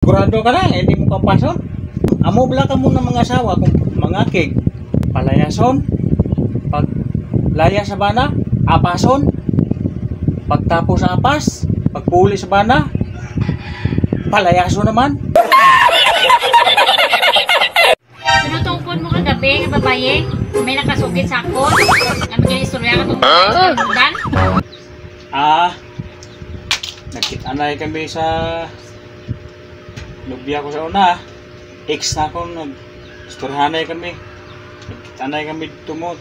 Sigurado ka na, hindi mo kapason. Amo bala ka muna mga asawa kung mangakig. Palayason, pag laya sa bana, apason, pagtapos sa apas, pagpuli sa bana, palayason naman. Tinutungkod mo kagabi nga babaye, may nakasugit sa akon. Ano kaya istorya ka tungkol sa Nagkit-anay kami sa nubya ko sa una. Ex na ako, nag-istoryanay kami. Nagkit-anay kami dito mo,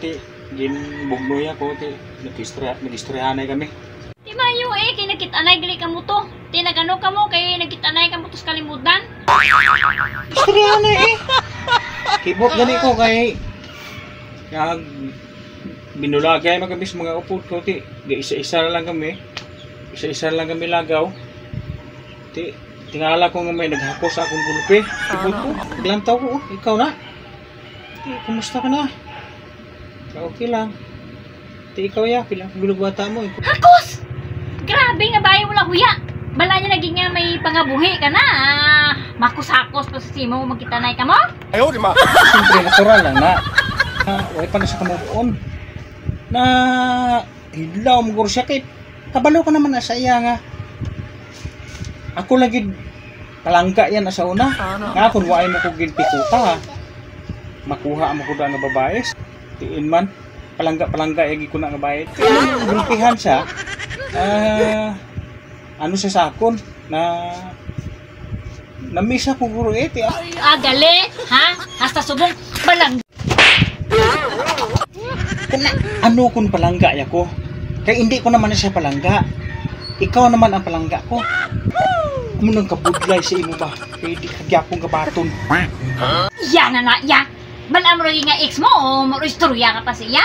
ginbugnoy ako, nag-istoryanay kami. Di mayo kay nagkit-anay gali ka mo to. Di nagano ka mo, kay nagkit-anay ka mo to sa kalimutan. Istoryanay Kibot gani ko kay binulagay kami sa mga upod ko, isa-isa lang kami. Isa-isa lang kami lagaw. Tingala ko nga may naghakos sa akong gulpe. Tibot ko, naglantaw ko, ikaw na. Kumusta ka na? Okay lang. Ikaw ya, pilang gulubata mo. Hakos! Grabe nga bayo wala huya. Bala niya naging nga may pangabuhi ka na. Makus-hakos pa sa simo magkitanay ka mo? Ayaw, di ma. Siyempre, natural lang na. Wala pa na sa kamuon. Na hilaw mo guro siya kay kabalo ka naman na sa iya nga. Ako lagi palangga yan na sa una. Nga kung waay mo ko ginpikuta makuha mo ko da nga babae. Tiin man palangga yagi ko na nga bayad. Gulpihan siya. Ano siya sa akon na namisa ko guro Gali, ha? Hasta subong balang. Ano kung palangga ya ko? Kaya hindi ko naman na siya palangga. Ikaw naman ang palangga ko. Ano nang kabudlay sa imo ba? Kaya di kagyapong kabaton. Yan na ya. Bala mo rin nga ex mo o mo istorya ka pa siya.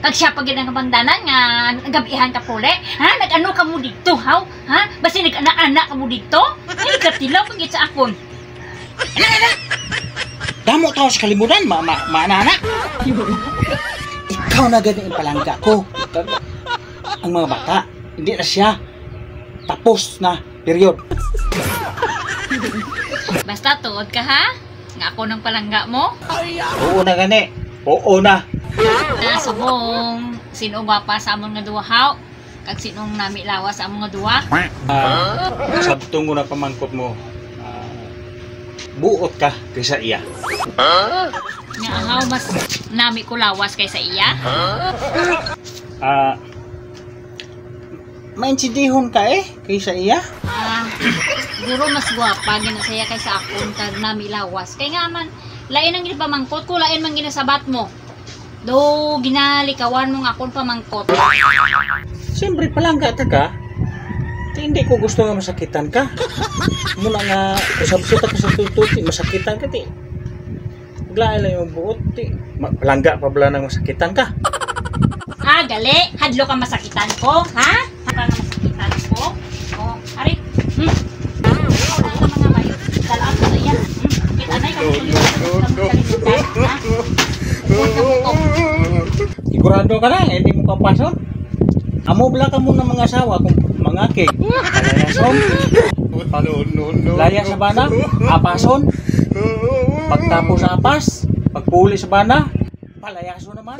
Kag siya pag ang kabangdanan nga gabihan ka puli. Ha? Nag-ano ka mo dito, haw? Ha? Basta nag-anak-anak ka mo dito? Ay, katilaw pag sa akon. Damo tao sa kalimutan, maanak. Ikaw na ganyan ang palangga ko. Ang mga bata, hindi na siya. Tapos na, period. Basta tuod ka ha? Nga ako ng palangga mo? Oo na gani. Oo na. Subong, sino pa sa amon nga duwa haw? Kag sinong nami lawas sa amon nga duwa? Sabtong ko na pamangkot mo. Buot ka kaysa iya. Nga haw mas nami ko lawas kaysa iya? Mainsidihon ka kaysa iya? Siguro mas gwapa ginasaya kaysa akon kag nami lawas. Kay nga man, lain ang ginapamangkot ko, lain man ginasabat mo. Do ginalikawan mo nga akon pamangkot. Siyempre palangga ta ka. Hindi ko gusto nga masakitan ka. Muna nga kusabsita ko sa tututi, masakitan ka Maglaay lang yung buot palangga pa bala nang masakitan ka. Gali, hadlo ka masakitan ko, ha? Para masakitan ko. Oh, ari. Wala ka mga bayo. Dalaan ko sa iya. Kita na ikaw ha? Sigurado ka na, hindi mo kapason. Amo bala ka muna mga asawa kung mangakig. Palayason, laya sa bana, apason, pagtapos sa apas, pagpuli sa bana, palayason naman.